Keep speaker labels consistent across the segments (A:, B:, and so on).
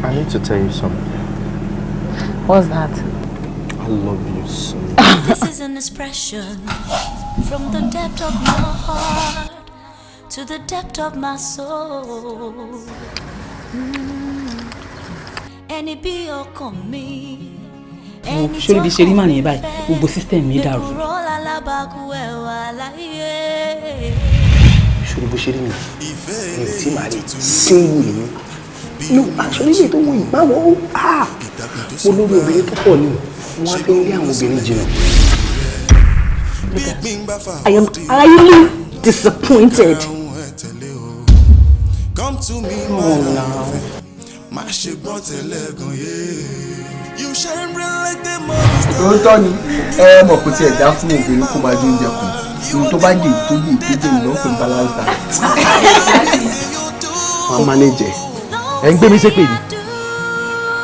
A: I need to tell you something.
B: What's that?
A: I love you so much.
C: This is an expression from the depth of my heart to the depth of my soul. Any be your me.
D: Ṣé bí ṣe rí mà ní báyìí gbogbo system mi dàrú.
A: Ṣé bó ṣe rí mi tí màá rí single mi. No, actually lè tó wọ ìgbà wọ́n mo lórí obìnrin tó pọ̀ ní wọ́n á fi ń lé àwọn obìnrin jìnnà.
E: I am highly disappointed.
A: Oh no.
F: Lóòótọ́ ni mọ̀ kò tiẹ̀ dá fún obìnrin kó máa jẹ oúnjẹ kù ohun tó bá dé tó yé ìtọ́jú ìlú ọ̀pẹ̀ balance diet.
A: Wọ́n manage
G: ẹ̀ ń gbé mi ṣépè ni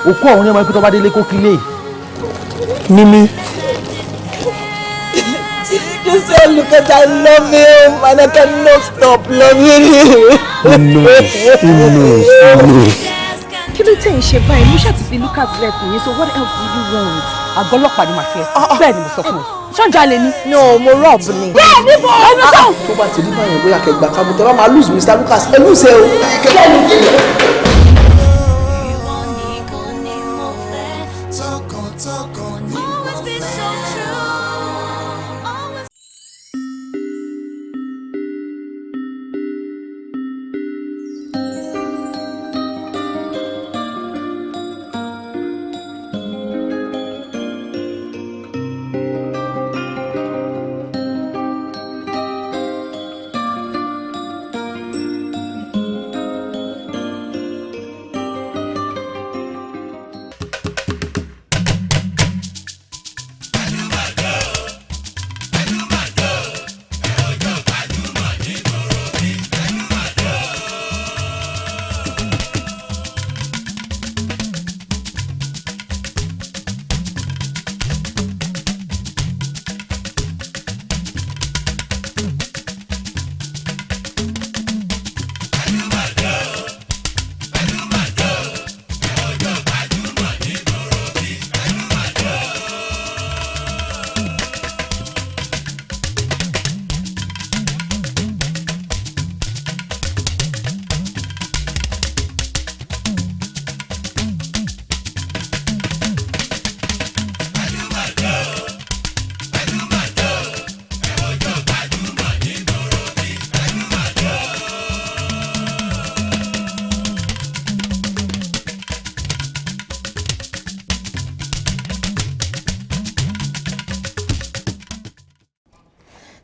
G: òkú ọ̀hún ní ọmọ ikú tó bá délé kó kílé
E: Mimi. Just say Lucas, I love him and I cannot stop loving him.
A: No.
B: Kí ló tẹ̀ ń ṣe báyìí? Mo ṣáà ti fi Lucas lẹ̀ fún yín, so what else do you want? Àgọ́ ọlọ́pàá ni màá fi ẹ̀sìn. Bẹ́ẹ̀ ni mo sọ fún ẹ. Ṣọ́njà lè ní.
E: No, mo rob ni.
B: Bẹ́ẹ̀ ni mo ẹnu sọ.
F: Tó bá ti rí báyẹn bóyá kẹgbà kábù tẹ bá máa lose Mr. Lucas ẹ lose ẹ o.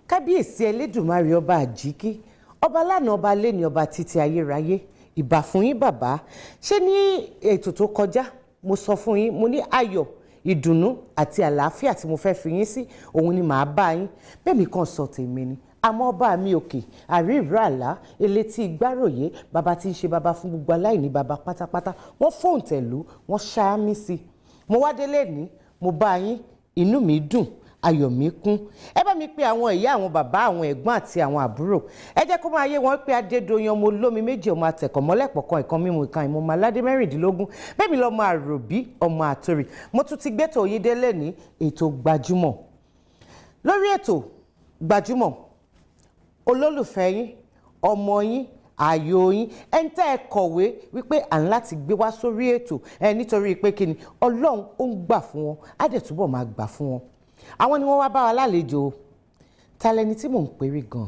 H: Kábíyèsí Elédùmarè ọba àjíkí ọba lánàá ọba lẹ́ni ọba títí ayérayé ìbà fún yín bàbá. Ṣé ní ètò tó kọjá mo sọ fún yín mo ní ayọ̀ ìdùnnú àti àlàáfíà tí mo fẹ́ fi yín sí òun ni màá bá yín bẹ́ẹ̀ mi kàn sọ tèmi ni àmọ́ ọba mi òkè àrí ìró àlá elétí ìgbáròyé bàbá tí ń ṣe bàbá fún gbogbo aláìní bàbá pátápátá wọ́n fòǹtẹ̀lú wọ́n ṣáámí sí mo wá délé ní mo bá yín inú mi dùn ayọ̀ mi kún. Ẹ bá mi pè àwọn ìyá àwọn bàbá àwọn ẹ̀gbọ́n àti àwọn àbúrò ẹ jẹ́ kó máa yé wọn pé Adédoyin ọmọ olómi méjì ọmọ àtẹ̀kọ̀ mọ́lẹ̀pọ̀kan ìkan mímu ìkan ìmọ̀ ọmọ aládé mẹ́rìndínlógún bẹ́ẹ̀ mi lọ́mọ àròbí ọmọ àtòrì mo tún ti gbẹ́tò yín délé ní ètò gbajúmọ̀. Lórí ètò gbajúmọ̀ olólùfẹ́ yín ọmọ yín ààyò yín ẹni tẹ́ ẹ kọ̀wé wípé à ń láti gbé wá sórí ètò nítorí pé kíni Ọlọ́run ó ń gbà fún wọn á dẹ̀ túbọ̀ máa gbà fún wọn. Àwọn ni wọ́n wá bá wa lálejò ta lẹni tí mò ń pèrè gan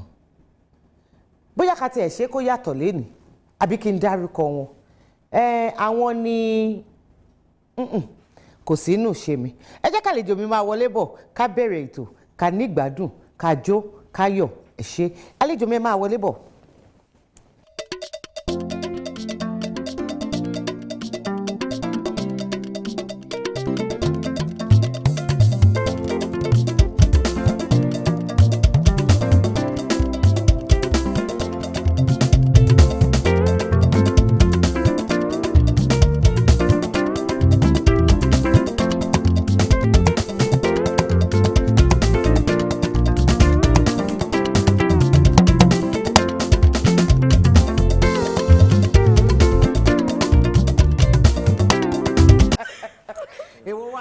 H: bóyá ká tiẹ̀ ṣe kó yàtọ̀ lénìí àbí kí n dárúkọ wọn àwọn ni kò sínú ṣe mi ẹ jẹ́ kàlejò mi máa wọlé bọ̀ ká bẹ̀rẹ̀ ètò ká nígbádùn ká jó ká yọ̀ ẹ ṣé àlejò mi máa wọlé bọ̀.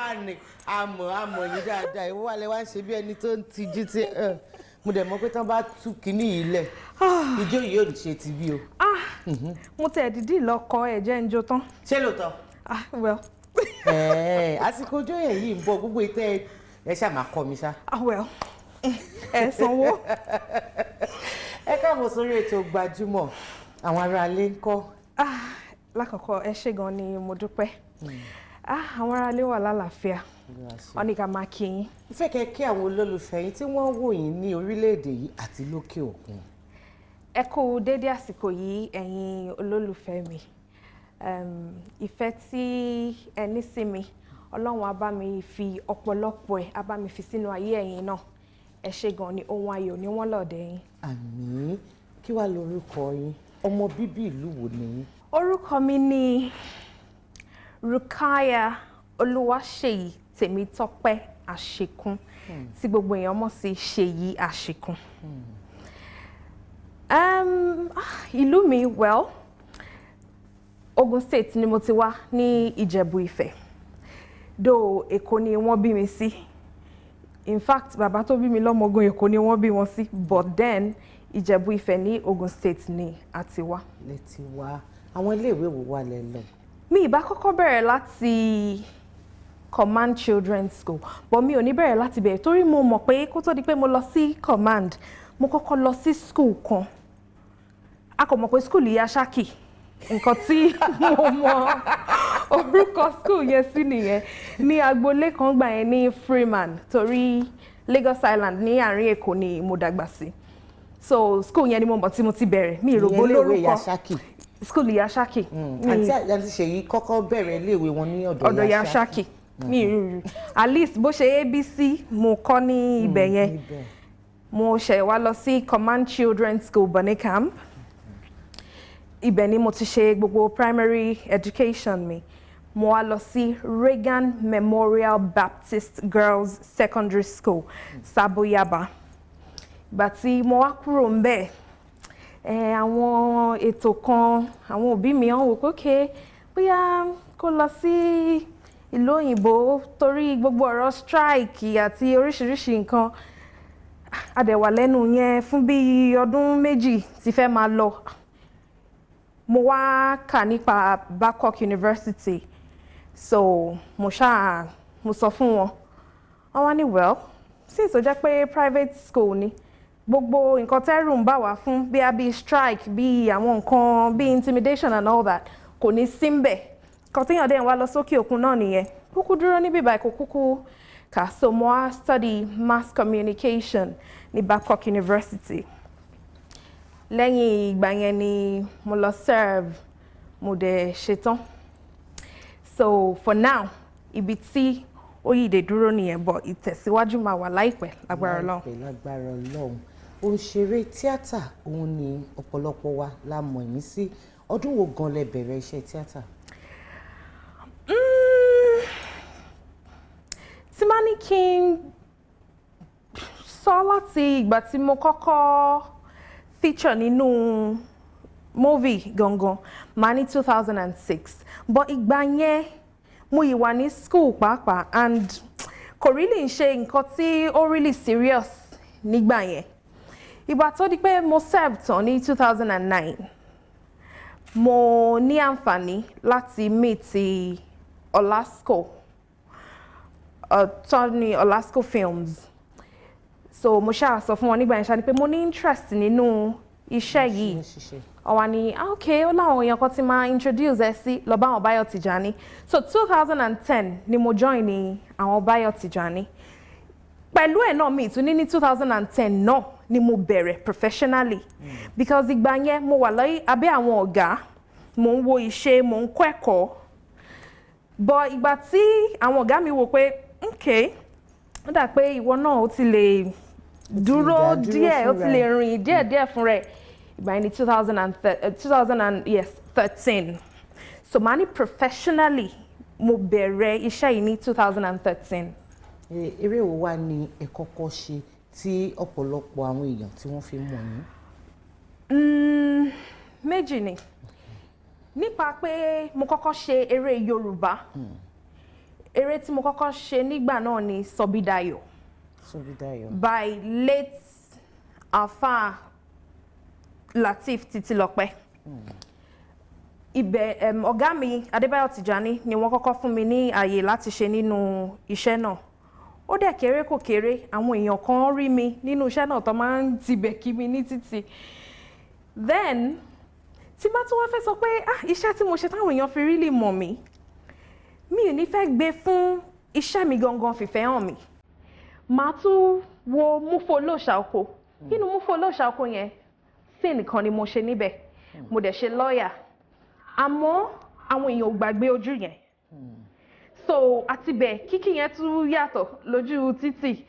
H: wá ní àmọ̀ yín dáadáa ìwọ wà lẹ wá ń ṣe bí ẹni tó ń tijú tí mo dẹ̀ mọ̀ pé tán bá tú kinní yìí lẹ̀ ijó yìí ò ní ṣe ti bí o.
I: mo tẹ̀ dídì lọ́kọ ẹ̀jẹ̀ ń jó tán.
H: ṣé lóòótọ́.
I: Well.
H: àsìkò ọjọ́ yẹn yìí ń bọ̀ gbogbo ìtẹ́ ẹ ṣáà máa kọ́ mi ṣá.
I: Well ẹ sanwó.
H: ẹ káàbọ̀ sórí ètò Gbajúmọ̀ àwọn aráalé ń kọ́.
I: Lákọ̀ọ́kọ́ ẹ ṣé gan ni mo dúpẹ́. Àwọn aráalé wà lálàáfíà wọ́n ní ká máa kí yín.
H: mo fẹ́ kẹ́ kí àwọn olólùfẹ́ yín tí wọ́n wò yín ní orílẹ̀-èdè yìí àti lókè òkun.
I: Ẹ kú dédé àsìkò yìí ẹ̀yin olólùfẹ́ mi. Ìfẹ́ tí ẹ ní sí mi Ọlọ́run á bá mi fi ọ̀pọ̀lọpọ̀ ẹ̀ á bá mi fi sínú ayé ẹ̀yin náà. Ẹ ṣé gan ni ohun ayọ̀ ni wọ́n lọ́ọ̀dẹ̀ yín.
H: Àmín. Kí wàá lorúkọ yín? Ọmọ bíbí ìlú wo ni yín?
I: Orúkọ mi ni Rukaya Olúwaṣèyí Tèmítọ́pẹ́ Àṣekún tí gbogbo èèyàn mọ̀ sí Sheyi Ashekun. Ìlú mi Ogun State ni mo ti wá ní Ìjẹ̀bú Ifẹ̀. Though Èkó ni wọ́n bí mi sí. In fact, bàbá tó bí mi lọ́mọ Ògùn Èkó ni wọ́n bí wọn sí. But then Ìjẹ̀bú Ifẹ̀ ní Ogun State ni a ti wá.
H: Lẹ ti wá. Àwọn iléèwé wo wà lẹ lọ?
I: Mi ìbá kọ́kọ́ bẹ̀rẹ̀ láti Command Children's School, but mi ò ní bẹ̀rẹ̀ láti bẹ̀rẹ̀ torí mo mọ̀ pé kó tó di pé mo lọ sí Command, mo kọ́kọ́ lọ sí school kan. A kò mọ̀ pé school yìí Aṣákì. Nǹkan tí mo mọ̀ orúkọ school yẹn sí nìyẹn ní agboolé kan gbà yẹn ní Freeman torí Lagos Island ní àárín Èkó ni mo dàgbà sí. So school yẹn ni mo mọ̀ tí mo ti bẹ̀rẹ̀. Mi ìrògbó lórúkọ. School ìyá Ṣákì.
H: Àǹtí Ṣèyí kọ́kọ́ bẹ̀rẹ̀ iléèwé wọn ní ọ̀dọ̀
I: ìyá Ṣákì. At least bó ṣe ABC mo kọ́ ní ibẹ̀ yẹn. Mo ṣẹ̀ wá lọ sí Command Children's School Bonny Camp. Ibẹ̀ ni mo ti ṣe gbogbo primary education mi. Mo wá lọ sí Reagan Memorial Baptist Girls Secondary School, Saboyaba. Ìgbà tí mo wá kúrò ńbẹ̀, àwọn ètò kan, àwọn òbí mi wọ́n wò pé okay, bóyá kó lọ sí ìlú òyìnbó torí gbogbo ọ̀rọ̀ strike àti oríṣiríṣi nǹkan. A dẹ̀ wà lẹ́nu yẹn fún bí ọdún méjì tí fẹ́ máa lọ. Mo wá kà nípa Babcock University. So mo sọ fún wọn. Wọ́n wá ní since ó jẹ́ pé private school ni, gbogbo nǹkan tẹ́rù ń bà wá fún bí strike, bí àwọn nǹkan bí intimidation and all that kò ní sí ńbẹ̀. Nǹkan téèyàn dẹ̀ ń wá lọ sókè òkun náà nìyẹn. Kúkú dúró níbí báyìí kò kúkú kà. So mo wá study mass communication ní Babcock University. Lẹ́yìn ìgbà yẹn ni mo lọ serve, mo dẹ̀ ṣetán. So for now, ibi tí ó yìí dé dúró nìyẹn, but ìtẹ̀síwájú máa wà láìpẹ́ lágbára Ọlọ́run.
H: Lágbára Ọlọ́run. Òǹṣeré tíátà òun ni ọ̀pọ̀lọpọ̀ wa la mọ̀ yín sí. Ọdún wo gan lẹ bẹ̀rẹ̀ iṣẹ́ tíátà?
I: Tí máa ní kí n sọ láti ìgbà tí mo kọ́kọ́ feature nínú movie gangan, máa ní 2006. But ìgbà yẹn mo yìí wà ní school pàápàá and kò really ń ṣe nǹkan tí ó really serious nígbà yẹn. Ìgbà tó di pé mo serve tán ní 2009, mo ní àǹfààní láti meet Olasco, Tony Olasco Films. So mo ṣáà sọ fún wọn nígbà yẹn ṣáà ni pé mo ní interest nínú iṣẹ́ yìí. Ó wá ní okay, ó láwọn èèyàn kan tí máa introduce ẹ sí lọ bá àwọn Báyọ̀ Tìjání. So 2010 ni mo join ní àwọn Báyọ̀ Tìjání. Pẹ̀lú ẹ̀ náà mi tún ní 2010 náà ni mo bẹ̀rẹ̀ professionally. Because ìgbà yẹn mo wà lọ́yìn abẹ́ àwọn ọ̀gá, mo ń wo iṣẹ́, mo ń kọ́ ẹ̀kọ́. But ìgbà tí àwọn ọ̀gá mi wò pé okay, ó dà pé ìwọ náà ó ti lè dúró díẹ̀, ó ti lè rìn díẹ̀ fún rẹ̀. Ìgbà yẹn ní 2013. So màá ní professionally mo bẹ̀rẹ̀ iṣẹ́ yìí ní 2013.
H: Eré wo wá ni ẹ kọ́kọ́ ṣe tí ọ̀pọ̀lọpọ̀ àwọn èèyàn tí wọ́n fi mọ̀ yín?
I: Méjì ni. Nípa pé mo kọ́kọ́ ṣe eré Yorùbá. eré tí mo kọ́kọ́ ṣe nígbà náà ni Sọ̀bídayọ̀.
H: Sọ̀bídayọ̀.
I: By late Alfa Lateef Títílọpẹ́. Ibẹ̀ ọ̀gá mi Adébáyọ̀ Tìjání ni wọ́n kọ́kọ́ fún mi ní àyè láti ṣe nínú iṣẹ́ náà. Ó dẹ̀ kéré kò kéré, àwọn èèyàn kan rí mi nínú iṣẹ́ náà tó máa ń tibẹ̀ kí mi ní títì. Then tí bá tún wá fẹ́ sọ pé iṣẹ́ tí mo ṣe táwọn èèyàn fi really mọ̀ mí, mi ò ní fẹ́ gbé fún iṣẹ́ mi gangan fìfẹ́ hàn mi. Màá tún wo Múfò Olóòṣà Oko. Nínú Múfò Olóòṣà Oko yẹn, sí nìkan ni mo ṣe níbẹ̀. Mo dẹ̀ ṣe lọ́ọ̀yà. Àmọ́ àwọn èèyàn ò gbàgbé ojú yẹn. So àti bẹ̀ kíkì yẹn tún yàtọ̀ lójú títì.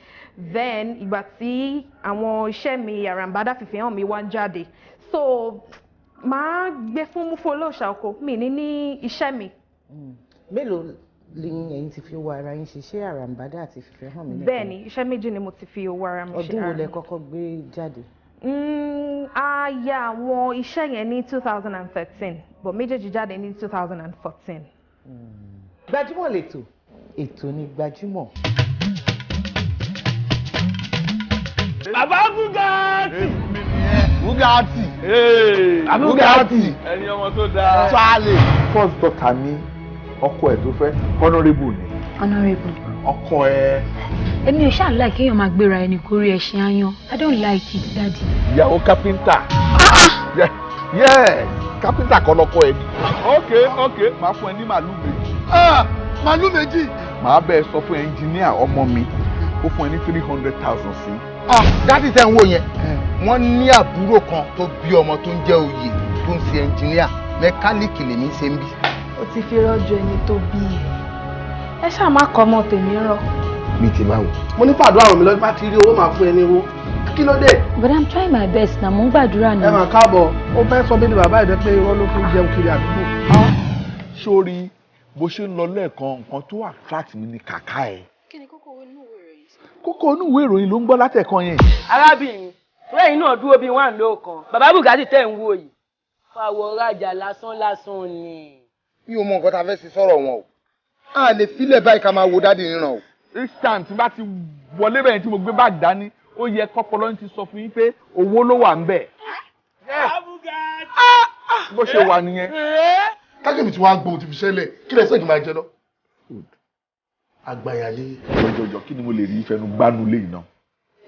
I: Then ìgbà tí àwọn iṣẹ́ mi àràǹbádà fìfẹ́ hàn mi wá jáde. So màá gbé fún Múfò Olóòṣà Oko mi ní iṣẹ́ mi.
H: Mélòó ni ẹ̀yin ti fi owó ara yín ṣe? Ṣé àràǹbádà àti fìfẹ́ hàn mí nìkan?
I: Bẹ́ẹ̀ni, iṣẹ́ méjì ni mo ti fi owó ara mi ṣe.
H: Ọdún wo lẹ kọ́kọ́ gbé jáde?
I: A ya àwọn iṣẹ́ yẹn ní 2013, but méjèèjì jáde ní 2014.
H: Gbajúmọ̀ lètò, ètò ni Gbajúmọ̀.
J: Bàbá Bugatti.
G: Bugatti.
J: Ẹni ọmọ tó dáa.
G: Charlie. First daughter mi, ọkọ ẹ̀ tó fẹ́, honourable ni.
K: Honourable.
G: Ọkọ ẹ̀.
K: Èmi ò ṣáà like kéèyàn máa gbéra ẹni kórí ẹṣin ayan. I don't like it, daddy.
G: Ìyàwó kápẹ́ńtà. Yes, kápẹ́ńtà kan lọ́kọ ẹ̀.
J: Okay, máa fún ẹ ní màálù méjì.
G: Màálù méjì. Màá bẹ́ẹ̀ sọ fún ẹnjìníà ọmọ mi, ó fún ẹ ní 300,000 sí.
F: Dádì tẹ́ ń wò yẹn, wọ́n ní àbúrò kan tó bí ọmọ tó ń jẹ́ oyè tó ń ṣe ẹnjìníà, mẹkáníìkì lèmi ṣe ń bí.
I: Ó ti fi rọ́jò ẹni tó bí ẹ ṣáà má kọ́ ọmọ tèmi rọ.
F: Mi ti máa wò.
A: Mo ní fàdúrà àwọn mi lọ́dún bá ti rí owó máa fún ẹ ní owó. Kí ló dé?
K: But I'm trying my best na mo ń gbàdúrà náà.
A: Ẹ máa káàbọ̀, ó fẹ́ sọ bí ni bàbá ìdẹ́ pé irọ́ ló fi ń jẹun kiri àdúgbò.
G: Sórí bó ṣe ń lọ lẹ́ẹ̀kan nǹkan tó attract mi ni kàkà ẹ̀.
K: Kí ni kókó inú ìwé ìròyìn?
G: Kókó inú ìwé ìròyìn ló ń gbọ́ látẹ̀kan yẹn.
L: Arábìnrin lẹ́yìn náà dúró bíi wà lóòkan bàbá Bugatti tẹ̀ ń wò yìí fàwọ̀ rajà lásán ni.
F: Mi ò mọ nǹkan tá a fẹ́ ṣe sọ̀rọ̀ wọn o. A lè filẹ̀ báyìí ká máa wo dádì níran o.
G: Each time tí bá ti wọlé bẹ́ẹ̀ tí mo gbé báàgì dání ó yẹ kọ́pọ̀lọ́ ti sọ fún yín pé owó ló wà ń bẹ̀. Bó ṣe wà nìyẹn.
F: Kájọ̀bí tí wọ́n á gbóhùn ti fi ṣẹlẹ̀ kí lẹ́sẹ̀ kí n máa jẹ lọ. Àgbàyàlé.
G: Jọjọ kí ni mo lè rí fẹnu gbánú lé iná.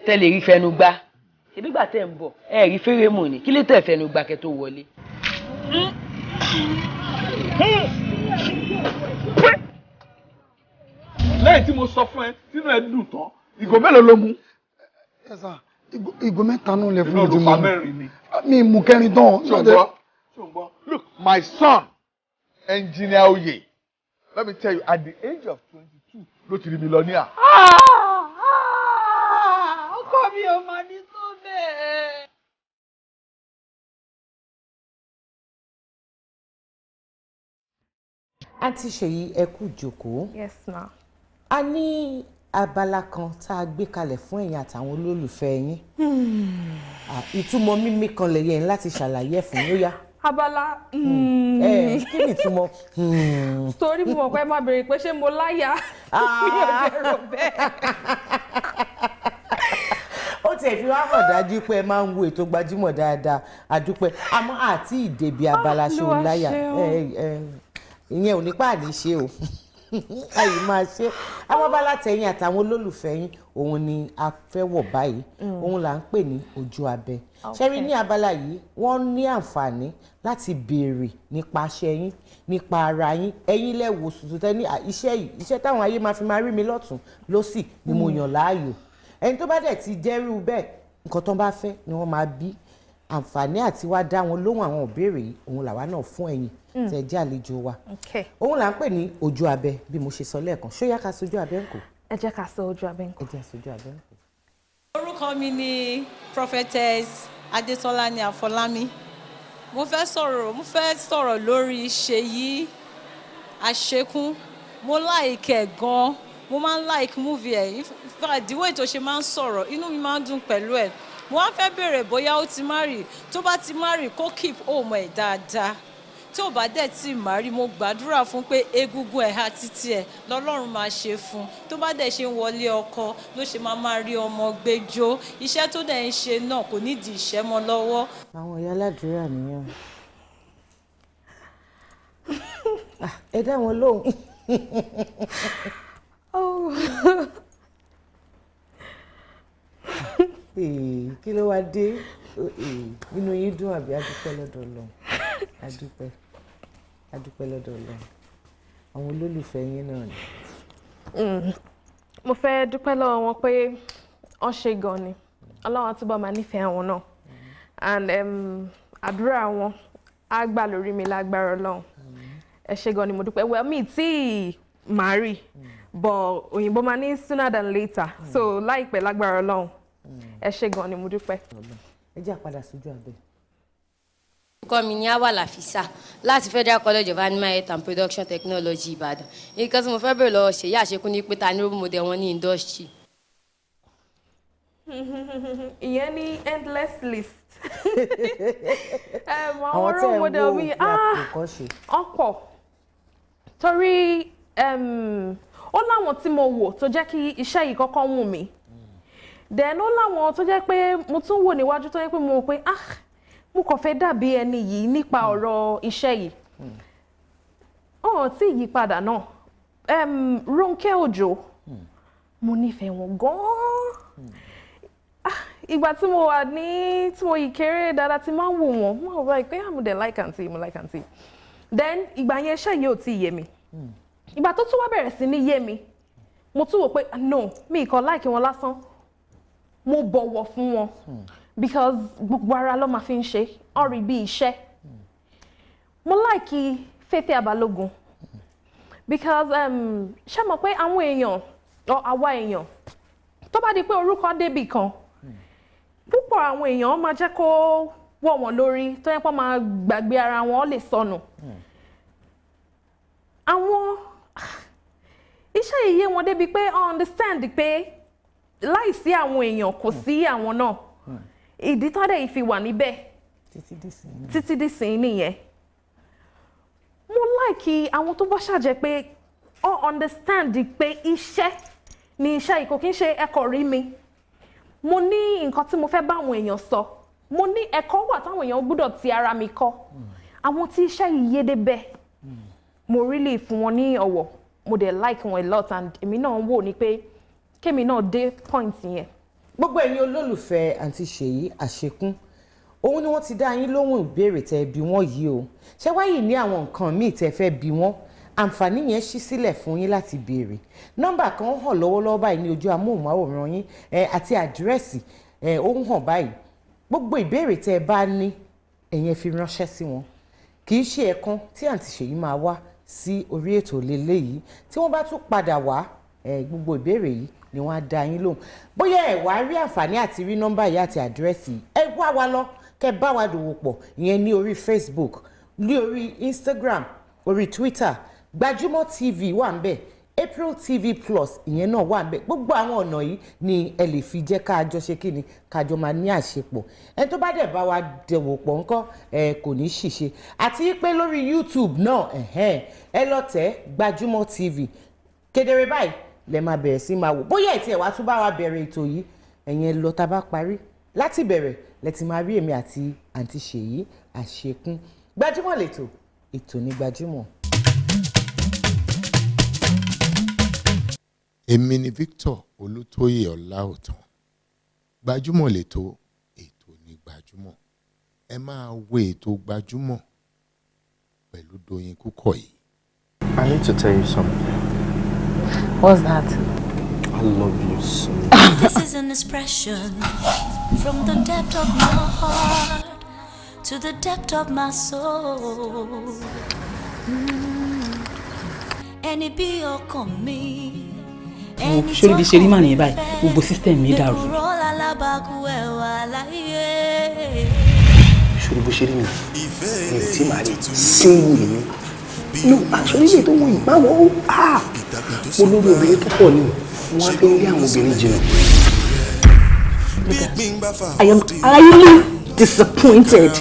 L: Tẹ́lẹ̀ rí fẹnu gbá ṣebí gbà tẹ́ ń bọ̀ ẹ rí fèrè mọ̀ ni kí lè tẹ̀ fẹnu gbá kẹ́ tó wọlé.
G: Lẹ́yìn tí mo sọ fún ẹ sínú ẹ dùn tán ìgò mélòó ló mú.
F: Ìgò mẹ́ta náà lẹ fún mi tí
G: mo
F: mú. Mi mú kẹrin tán.
G: Ṣùgbọ́n look my son engineer Oye let me tell you at the age of 22 ló ti rí mi lọ ní à.
L: Ọkọ mi ò máa ní tó bẹ́ẹ̀.
H: Àǹtí Ṣèyí ẹ kú jókòó.
I: Yes ma.
H: A ní abala kan tá a gbé kalẹ̀ fún ẹ̀yin àtàwọn olólùfẹ́ yín. Ìtumọ̀ mímí kan lè yẹn láti ṣàlàyé ẹ̀ fún yín ó yá.
I: Abala.
H: Kí ni ìtumọ̀?
I: Torí mo mọ̀ pé má béèrè pé ṣé mo láyà. Mi ò jẹ́ rò bẹ́ẹ̀.
H: Ó tiẹ̀ fi wá hàn dájú pé ẹ máa ń wo ètò Gbajúmọ̀ dáadáa àdúpẹ́ àmọ́ àti ìdèbí abala ṣe ò láyà ìyẹn ò ní pàdé ṣe o àyè máa ṣe àwọn abala tẹ̀yìn àtàwọn olólùfẹ́ yín òun ni a fẹ́ wọ̀ báyìí òun là ń pè ní ojú abẹ ṣẹ́rí ní abala yìí wọ́n ní àǹfààní láti béèrè nípa aṣẹ yín nípa ara yín ẹ̀yin lẹ́wọ̀ sùtù tẹ́ ní iṣẹ́ táwọn ayé máa fi máa rí mi lọ́tún lọ́sì ni mo yàn láàyò ẹni tó bá dẹ̀ ti jẹ́rú bẹ́ẹ̀ nǹkan tó bá fẹ́ ni wọ́n máa bí àǹfààní àti wá dá wọn lóhùn àwọn ìbéèrè yìí òun làwa náà fún ẹ̀yin tẹ́ jẹ́ àlejò wa òun là ń pè ní ojú abẹ bí mo ṣe sọ lẹ́ẹ̀kan ṣó yá ká sojú abẹ ńkọ́.
I: Ẹ jẹ́ ká sọ ojú abẹ ńkọ́.
H: ẹ jẹ́ sojú abẹ ńkọ́.
M: Orúkọ mi ni Prophetess Adétọ́lá ní Àfọlámi mo fẹ́ sọ̀rọ̀ lórí Sheyi Ashekun mo like ẹ̀ gan mo máa ń like movie ẹ̀ ìdíwọ́ ètò ṣe máa ń sọ̀rọ̀ inú mi máa ń dùn pẹ̀lú ẹ̀ mo wá fẹ́ béèrè bóyá ó ti marry tó bá ti marry kó keep home ẹ̀ dáadáa tí ò bá dẹ̀ tí mà rí mo gbàdúrà fún pé egungun ẹ̀ha títí ẹ̀ lọ́lọ́run máa ṣe fún tó bá dẹ̀ ṣe ń wọlé ọkọ ló ṣe máa rí ọmọ gbẹjọ iṣẹ́ tó dẹ̀ ń ṣe náà kò nídìí ìṣẹ́ mọ́ lọ́wọ́.
H: àwọn ìyá aládùúrà nìyẹn ẹ dá wọn lóhùn. kí ló wá dé inú yín dùn àbí adúpẹ́ lọ́dọ̀ Ọlọ́run adúpẹ́ lọ́dọ̀ Ọlọ́run àwọn olólùfẹ́ yín náà ni.
I: mo fẹ́ dúpẹ́ lọ́wọ́ wọn pé wọ́n ṣe gan ni Ọlọ́run àtúbọ̀ máa nífẹ̀ẹ́ àwọn náà and àdúrà wọn á gbà lórí mi lágbára Ọlọ́run ẹ ṣe gan ni mo dúpẹ́ well mi tí marry but òyìnbó máa ní sooner than later so láìpẹ́ lágbára Ọlọ́run ẹ ṣe gan ni mo dúpẹ́.
H: ẹ jẹ́ àpadà sójú abẹ́.
N: orúkọ mi ní Awal Afisa láti Federal College of Animal Health and Production Technology Ìbàdàn nǹkan tí mo fẹ́ bẹ̀rẹ̀ lọ́wọ́ Sheyi Ashekun ní pé ta ni role model wọn ní industry.
I: ìyẹn ní endless list àwọn role model mi ọ̀pọ̀ torí ó láwọn tí mo wò tó jẹ́ kí iṣẹ́ yìí kọ́kọ́ wù mí then ó láwọn tó jẹ́ pé mo tún wò níwájú tó jẹ́ pé mo rò pé mo kàn fẹ́ dàbí ẹni yìí nípa ọ̀rọ̀ iṣẹ́ yìí tí yí padà náà Ronke Ojo mo nífẹ̀ẹ́ wọn gan-an ìgbà tí mo wà ní tí mo yìí kéré dáadáa tí máa ń wò wọ́n mo rò pé mo dẹ̀ like àǹtí then ìgbà yẹn iṣẹ́ yìí ò tí ì yé mi ìgbà tó tún wá bẹ̀rẹ̀ sí ní yé mi mo tún wò pé no mi kàn like wọn lásán mo bọ̀wọ̀ fún wọn because gbogbo ara ló máa fi ń ṣe ọ̀rì bí iṣẹ́ mo like Faith Abalogun because ṣé mọ̀ pé àwọn èèyàn àwa èèyàn tó bá di pé orúkọ débì kan púpọ̀ àwọn èèyàn máa jẹ́ kó wọ̀ wọ́n lórí tó yẹ pé máa gbàgbé ara wọn lè sọnù àwọn iṣẹ́ yìí yé wọn débi pé understand pé láìsí àwọn èèyàn kò sí àwọn náà ìdí tó dẹ̀ fi wà níbẹ̀ títí dìsín nìyẹn mo like àwọn tó bá ṣàjẹ́ pé ó understand pé iṣẹ́ ni iṣẹ́ yìí kò kí ń ṣe ẹ̀kọ́ rí mi mo ní nǹkan tí mo fẹ́ bá àwọn èèyàn sọ mo ní ẹ̀kọ́ wà táwọn èèyàn gbọ́dọ̀ ti ara mi kọ́ àwọn tí iṣẹ́ yìí yé débẹ̀ mo really fún wọn ní ọ̀wọ̀ mo dẹ̀ like wọn a lot and èmi náà wò ní pé kémi náà dé point yẹn.
H: gbogbo ẹ̀yin olólùfẹ́ àǹtí Sheyi Ashekun òun ni wọ́n ti dá yín lóhùn ìbéèrè tẹ́ bí wọ́n yìí o ṣé wáyé ní àwọn nǹkan míì tẹ́ fẹ́ bí wọ́n àǹfààní yẹn ṣí sílẹ̀ fún yín láti béèrè nọ́mbà kan hàn lọ́wọ́lọ́wọ́ báyìí ní ojú amóhùnmáwòrán yín àti àdírẹ́sì ó ń hàn báyìí gbogbo ìbéèrè tẹ́ bá ní ẹ̀yin fi ránṣẹ́ sí wọn kì í ṣe ẹ̀kan tí àǹtí Sheyi máa wá sí orí ètò lélẹ́yìí tí wọ́n bá tún padà wá gbogbo ìbéèrè yìí ni wọ́n á dá yín lóhùn bóyá ẹ wá rí àǹfààní àti rí nọ́mbà yìí àti àdírẹ́sì ẹ wá wa lọ kẹ́ bá wa dòwò pọ̀ ìyẹn ní orí Facebook ní orí Instagram orí Twitter GbajumoTV wà ń bẹ̀ ApreelTV Plus ìyẹn náà wà ń bẹ̀ gbogbo àwọn ọ̀nà yìí ni ẹ lè fi jẹ́ káàjọ ṣe kí ni káàjọ máa ní àṣepọ̀ ẹni tó bá dẹ̀ bá wa dòwò pọ̀ ńkọ́ kò ní ṣìṣe àti pé lórí YouTube náà ẹ lọ tẹ̀ GbajumoTV kedere báyìí lẹ máa bẹ̀rẹ̀ sí máa wò bóyá ẹ̀ tí ẹ̀ wá tún bá wa bẹ̀rẹ̀ ètò yìí ẹ̀yin lọ tá a bá parí láti bẹ̀rẹ̀ lẹ ti máa rí èmi àti àǹtí Sheyi Ashekun Gbajúmọ̀ lẹ́tọ̀ ètò ní Gbajúmọ̀.
O: èmi ni Victor Olútóyè Ọláòtán Gbajúmọ̀ lẹ́tọ̀ ètò ní Gbajúmọ̀ ẹ máa wo ètò Gbajúmọ̀ pẹ̀lú Dóyin Kúkọ̀yí.
P: I need to tell you something.
K: What's that?
P: I love you so much.
C: This is an expression from the depth of my heart to the depth of my soul. Ẹni bí ọkàn mi.
D: Ṣé ibi ṣe rí màá nìyẹn báyìí gbogbo system mi dàrú.
A: ṣòro bó ṣe rí mi tí màá rí single ni no actually ilé tó wọ yìí máa wọ mo lórí obìnrin tó pọ̀ ni wọ́n á fi ń rí àwọn obìnrin jìnnà.
B: I am highly disappointed.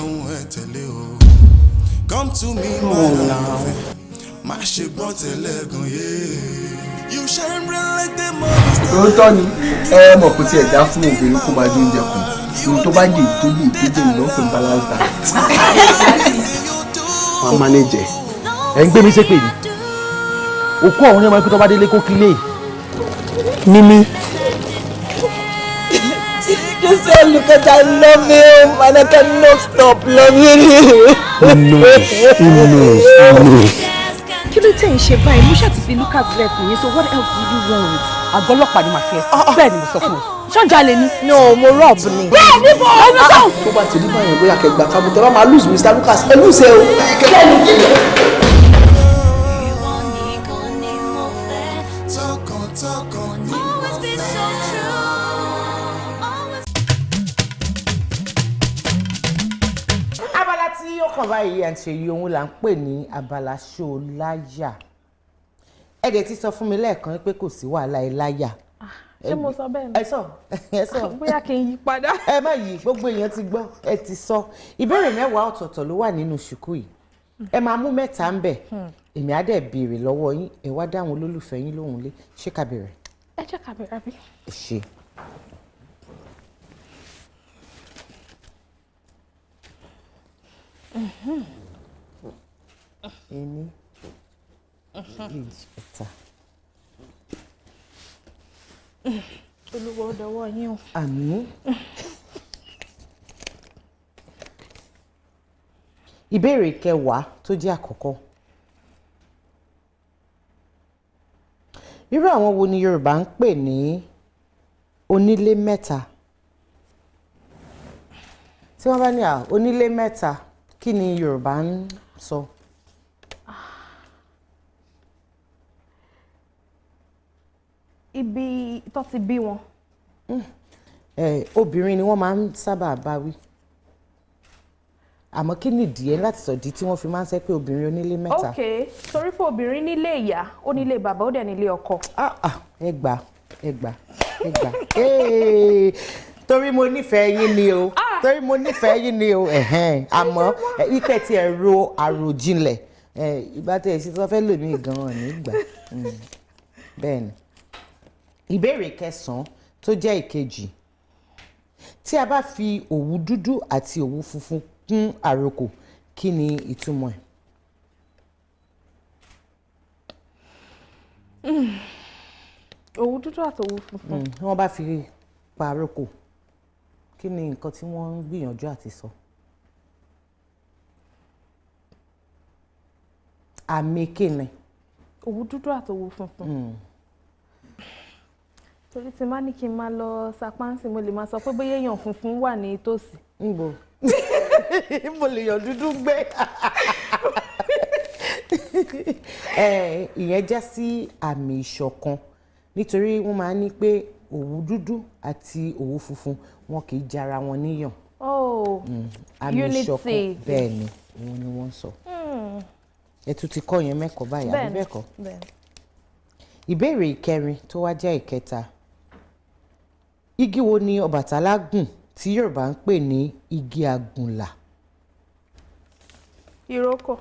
Q: Come to me, my love. Má ṣe gbọ́ tẹ́lẹ̀ gan yé. You shine bright like the morning star.
F: Òótọ́ ni mọ̀ kó tiẹ̀ já fún obìnrin kó máa jó oúnjẹ kù. Ohun tó bá jẹ ìtọ́jú ìlú pé balance diet.
A: Wọ́n manage ẹ̀ ń gbé mi ṣépè ni. Òkú àwọn onímọ̀ ikú tó bá délé kó kílé. Mímí.
E: Just say, look at I love him and I cannot stop loving him.
A: He knows.
B: Kí ló tẹ̀ ń ṣe báyìí? Mo ṣáà ti fi Lucas lẹ̀ fún yín, so what else do you want? Àgọ́lọ́pàá ni màá fẹ́ sí. Bẹ́ẹ̀ ni mo sọ fún ẹ. Ṣọ́njà lè ní.
E: No, mo rob ni.
B: Bẹ́ẹ̀ ni mo ọ̀nà sọ.
F: Tó bá ti rí báyẹn bóyá kẹgbà kábù tẹ bá máa lose Mr. Lucas ẹ lose ẹ o.
H: Abala tí ó kàn báyìí à ń ṣe yìí ohun là ń pè ní abala ṣó láyà. Ẹ dẹ̀ ti sọ fún mi lẹ́ẹ̀kan pé kò sí wàhálà ẹ láyà.
I: Ṣé mo sọ bẹ́ẹ̀ ni?
H: Ẹ sọ.
I: Bóyá kí n yí padà.
H: Ẹ má yí, gbogbo èèyàn ti gbọ́, ẹ ti sọ. Ìbéèrè 10 ọ̀tọ̀ọ̀tọ̀ ló wà nínú ṣùkú yìí. Ẹ máa mú 3 ń bẹ̀. Èmi á dẹ̀ béèrè lọ́wọ́ yín, ẹ wá dáhùn olólùfẹ́ yín lóhùn lé. Ṣé ká bẹ̀rẹ̀?
I: Ẹ jẹ́ ká bẹ̀rẹ̀ bí.
H: Ẹ ṣé. Ení, èjì, ẹ̀ta.
I: Olúwa ó dọwọ́ yín o.
H: Àmín. Ìbéèrè 10 tó jẹ́ àkọ́kọ́. Irú àwọn wo ni Yorùbá ń pè ní onílé mẹ́ta? Tí wọ́n bá ní onílé mẹ́ta, kí ni Yorùbá ń sọ?
I: Ibi tó ti bí wọn.
H: Obìnrin ni wọ́n máa ń sábà bá wí. Àmọ́ kí ni ìdí ẹ láti sọ̀dí tí wọ́n fi máa ń sẹ́ pé obìnrin onílé mẹ́ta?
I: Ok, torí pé obìnrin nílé ìyá, ó nílé bàbá, ó dẹ̀ nílé ọkọ.
H: Ẹ gbà. Torí mo nífẹ̀ẹ́ yín ni o. Àmọ́ ìpẹ́ tí ẹ ro àròjinlẹ̀ ìgbà tí ẹ ṣe tó fẹ́ lò mí gan-an nígbà. Bẹ́ẹ̀ ni. Ìbéèrè 9 tó jẹ́ ìkejì. Tí a bá fi òwú dúdú àti òwú funfun kún àrokò, kí ni ìtumọ̀ ẹ̀?
I: Òwú dúdú àti òwú funfun.
H: Wọ́n bá fi pa àrokò, kí ni nǹkan tí wọ́n ń gbìyànjú àti sọ? Àmì kíni?
I: Òwú dúdú àti òwú funfun. Torí tí má ní kí n máa lọ sapáǹsì mo lè máa sọ pé bóyá èèyàn funfun wà ní tòsí.
H: Níbo? Mo lè yàn dúdú gbé. Ìyẹn já sí àmì ìṣọ̀kan nítorí wọ́n máa ń ní pé òwú dúdú àti òwú funfun wọn kì í jara wọn níyàn. Àmì ìṣọ̀kan bẹ́ẹ̀ ni òun ni wọ́n sọ. Ẹ tún ti kọ́ yẹn mẹ́kọ̀ọ́ báyìí àbí bẹ́ẹ̀ kọ́? Ìbéèrè 9 tó wá jẹ́ ìkẹta. Igi wo ni Ọbàtálá gùn tí Yorùbá ń pè ní igi àgùnlà?
I: Ìrókò.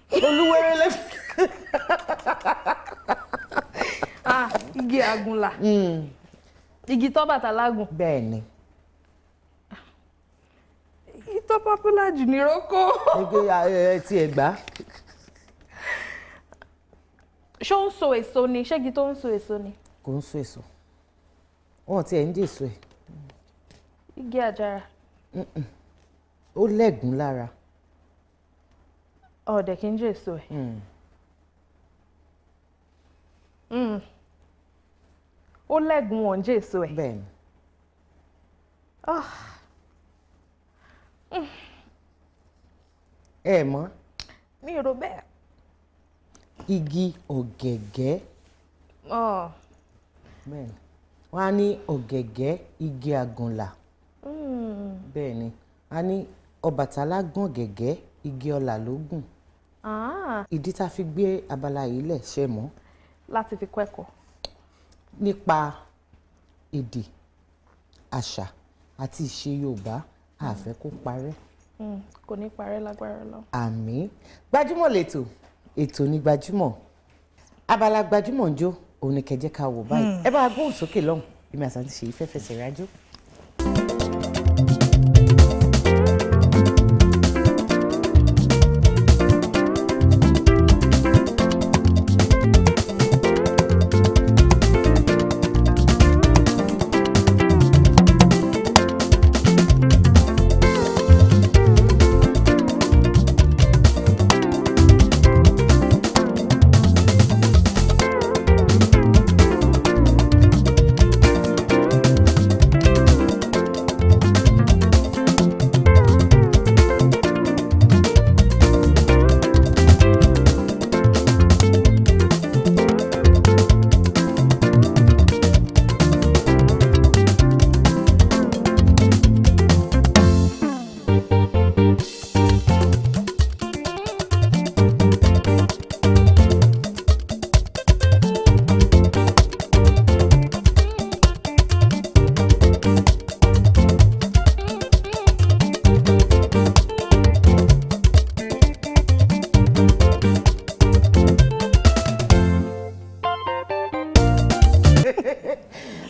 H: Olúwẹ́rẹ́ lẹ́fẹ̀ẹ́.
I: Igi àgùnlà. Igi t'Ọbàtálá gùn.
H: Bẹ́ẹ̀ ni.
I: Igi tó popular jù ní ìrókò.
H: Ti Ẹ̀gbá.
I: Ṣó ń so èso ni? Ṣé igi tó ń so èso ni?
H: Kò ń so èso. Wọ́n ti ẹ̀ ń jèso ẹ̀.
I: Igi àjàrà.
H: Ó lẹ́gùn lára.
I: Ọ̀dẹ̀ kì í jèso ẹ̀. Ó lẹ́gùn wọ̀n jèso ẹ̀.
H: Bẹ́ẹ̀ ni. Ẹ mọ̀?
I: Mi ò rò bẹ́ẹ̀.
H: Igi ọ̀gẹ̀gẹ̀. Bẹ́ẹ̀ ni. Wọ́n á ní ọ̀gẹ̀gẹ̀ igi àgùnlà. Bẹ́ẹ̀ ni. Wọ́n á ní Ọbàtálá gùn ọ̀gẹ̀gẹ̀ igi ọlà ló gùn. Ìdí tá a fi gbé abala yìí lẹ̀ ṣe mọ́.
I: Láti fi kọ́ ẹ̀kọ́.
H: Nípa èdè, àṣà àti ìṣe Yorùbá a fẹ́ kó parẹ́.
I: Kò ní parẹ́ lágbára lọ.
H: Àmín. Gbajúmọ̀ lètò, ètò ní Gbajúmọ̀. Abala Gbajúmọ̀ ń jó, òun ni kẹjẹ́ ká wò báyìí. Ẹ bá gbóhùn sókè lọ́hùn, bí mi àti Ṣèyí fẹ́ fẹsẹ̀ rájò.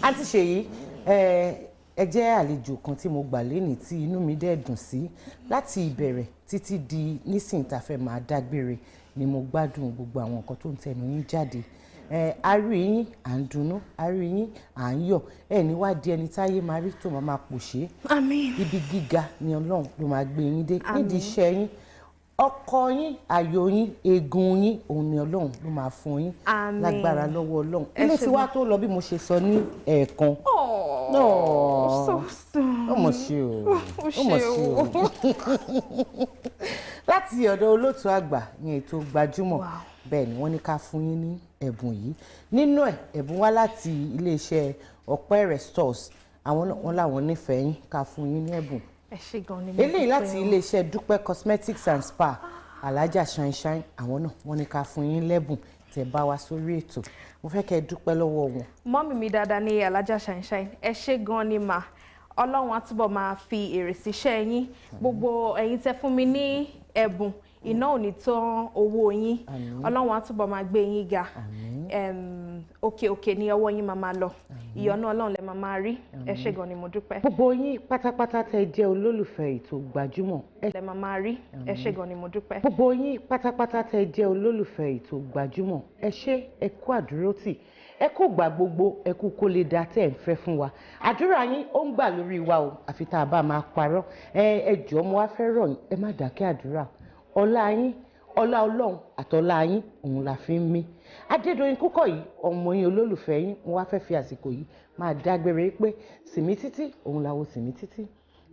H: Àǹtí Ṣèyí, ẹ jẹ́ àlejò kan tí mo gbà lénìí tí inú mi dẹ̀ dùn sí láti ìbẹ̀rẹ̀ títí di nísìnyí tá a fẹ́ máa dágbére ni mo gbádùn gbogbo àwọn nǹkan tó ń tẹnu yín jáde. A rí yín à ń dunnú, a rí yín à ń yọ̀, ẹ ní wá di ẹni táyé máa rí tó máa pòṣé.
I: Àmín.
H: Ibi gíga ni Ọlọ́run ló máa gbé yín dé nídìí iṣẹ́ yín. Ọkọ yín, ayọ̀ yín, egun yín, òun ni Ọlọ́run ló máa fún yín.
I: Àmín.
H: Lágbára lọ́wọ́ Ọlọ́run. Ilé tí wàá tó lọ bí mo ṣe sọ ní ẹ̀ẹ̀kan. Ọmọ ṣe o. Ọmọ ṣe o. Láti ọ̀dọ̀ olóòtú àgbà ní ètò Gbajúmọ̀. Bẹ́ẹ̀ ni wọ́n ní ká fún yín ní ẹ̀bùn yìí. Nínú ẹ̀, ẹ̀bùn wá láti iléeṣẹ́ Ọpẹ́ Restores. Àwọn làwọn nífẹ̀ẹ́ yín ká fún yín ní ẹ̀bùn.
I: Ẹ ṣé gan ni mo dúpẹ́.
H: Eléyìí láti iléeṣẹ́ Dúpẹ́ Cosmetics and Spa. Alájà Shine àwọn náà wọ́n ní ká fún yín lẹ́bùn tẹ́ bá wá sórí ètò. Mo fẹ́ kẹ́ ẹ dúpẹ́ lọ́wọ́ wọn.
I: Mọ́mì mi dáadáa ní Alájà Shine. Ẹ ṣé gan ni mà. Ọlọ́run á túbọ̀ máa fi èrè síṣẹ́ yín. Gbogbo ẹ̀yin tẹ́ fún mi ní ẹ̀bùn, iná ò ní tán owó yín. Ọlọ́run á túbọ̀ máa gbé yín ga. Òkè òkè ni ọwọ́ yín máa lọ. Ìyọ́nú Ọlọ́run lẹ máa rí. Ẹ ṣé gan ni mo dúpẹ́.
H: Gbogbo yín pátápátá tẹ́ jẹ́ olólùfẹ́ ètò Gbajúmọ̀.
I: Lẹ máa rí. Ẹ ṣé gan ni mo dúpẹ́.
H: Gbogbo yín pátápátá tẹ́ jẹ́ olólùfẹ́ ètò Gbajúmọ̀. Ẹ ṣé, ẹ kú àdúrótì. Ẹ kú gbà gbogbo, ẹ kú kó lè dá tẹ́ ń fẹ́ fún wa. Àdúrà yín ó ń gbà lórí wa o, àfi tá a bá máa parọ́. Ẹ jọ̀ọ́ mo wá fẹ́ rọ̀ yín, ẹ má dákẹ́ àdúrà. Ọlá yín, ọlá Ọlọ́run àtọlá yín òun la fi ń mí. Adédoyin Kúkọ̀yí, ọmọ yín olólùfẹ́ yín, mo wá fẹ́ fi àsìkò yìí máa dágbére pé sìmí títí òun làwo sìmí títí,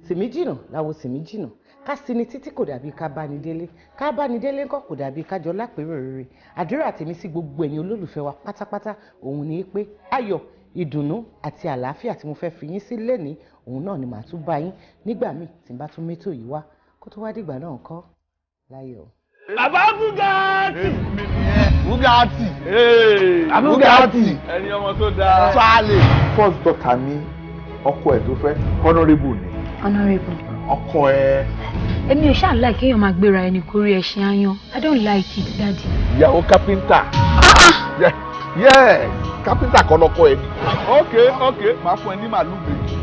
H: sìmí jìnà làwo sìmí jìnà, ká sí ni títí kò dàbí ká bá ni délé, ká bá ni délé ńkọ́ kò dàbí ká jọ lápérò rere. Àdúrà tèmi sí gbogbo ẹ̀yin olólùfẹ́ wa pátápátá òun ni pé ayọ̀, ìdùnnú àti àlàáfíà tí mo fẹ́ fi yín sí lénìí òun náà ni màá tún bá yín nígbà míì tí n bá tún métò yìí wá kó tó wá dìgbà náà ńkọ́ láyọ̀.
J: Bàbá Bugatti. Bugatti. Bugatti. Ẹni ọmọ tó dáa. Sálẹ̀. First daughter mi, ọkọ ẹ̀ tó fẹ́, honourable ni.
K: Honourable.
J: Ọkọ ẹ̀.
K: Èmi ò ṣáà like kéèyàn máa gbéra ẹni kórí ẹṣin ayan. I don't like it, daddy.
J: Ìyàwó kápẹ́ńtà. Yes, kápẹ́ńtà kọ́ lọ́kọ ẹ̀. Okay, màá fún ẹ ní màálù méjì.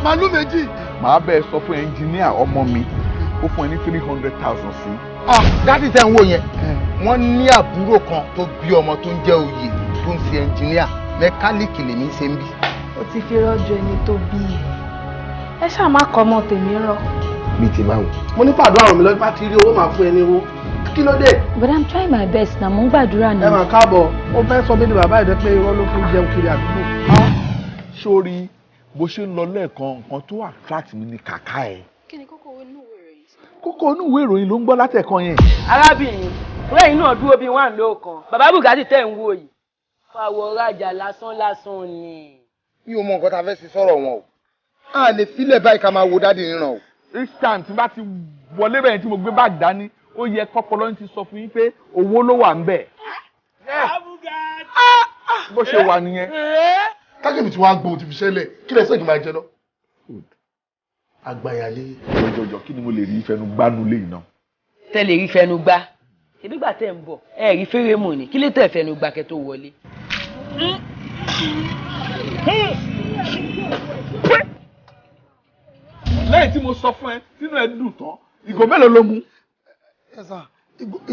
J: Màálù méjì. Màá bẹ́ẹ̀ sọ fún ẹnjìníà ọmọ mi, ó fún ẹ ní 300,000 sí.
F: Dádì tẹ́ ń wò yẹn, wọ́n ní àbúrò kan tó bí ọmọ tó ń jẹ́ oyè tó ń ṣe ẹnjìníà, mẹkáníìkì lèmi ṣe ń bí.
I: Ó ti fi rọ́jò ẹni tó bí ẹ. Ẹ ṣáà má kọ́ ọmọ tèmi rọ.
F: Mi ti máa wò.
A: Mo ní pàdó àrùn mi lọ́jọ́ bá ti rí owó máa fún ẹ ní owó. Kí ló dé?
K: But I'm trying my best na mo ń gbàdúrà náà.
A: Ẹ máa káàbọ̀, ó fẹ́ sọ mí ní bàbá ìdẹ́ pé irọ́ ló fi jẹun kiri àdúgbò.
J: Sórí bó ṣe ń lọ lẹ́ẹ̀kan nǹkan tó attract mi ní kàkà ẹ̀.
K: Kí ni kókó inú ìwé ìròyìn?
J: Kókó inú ìwé ìròyìn ló ń gbọ́ látẹ̀kan yẹn.
L: Arábìnrin, lẹ́yìn náà dúró bíi wà lóòkan. Bàbá Bugatti tẹ̀ ń wò yìí. Fàwọ̀ rajà lásán ni.
F: Mi ò mọ nǹkan tá a fẹ́ ṣe sọ̀rọ̀ wọn o. A lè filẹ̀ báyìí ká máa wo dádì níran o.
J: Each time tí bá ti wọlé bẹ́ẹ̀ tí mo gbé báàgì dání, ó yẹ kọ́pọ̀lọ́ ti sọ fún yín pé owó ló wà ń bẹ̀. Bó ṣe wà nìyẹn.
A: Kákẹ́mi tí wàá gbóhùn ti fi ṣẹlẹ̀, kí lẹ sẹ́yìn máa jẹ lọ.
G: Àgbàyàlé. Jọjọ kí ni mo lè rí fẹnu gbánu lé iná.
L: Tẹ́ lè rí fẹnu gbá. Ṣebí gbà tẹ́ ń bọ̀. Ẹ rí fèrè mù ni. Kí lè tẹ́ fẹnu gbá kẹ́ tó wọlé.
G: Lẹ́yìn tí mo sọ fún ẹ tínú ẹ dùn tán ìgò mélòó ló mú.
R: Ẹ sà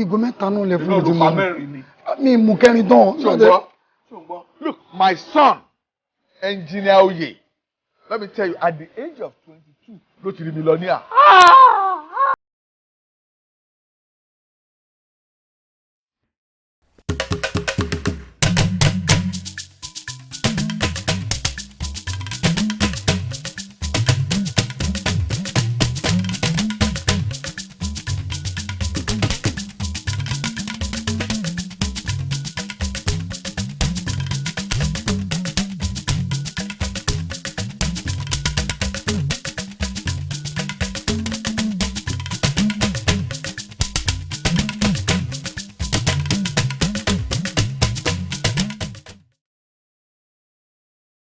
R: ìgò mẹ́ta náà lè fún mi tí
G: mo
R: mo
G: mú.
R: mi mú kẹrin tán.
G: Ṣùgbọ́n look my son engineer Oye let me tell you at the age of 22 ló ti rí millionaire.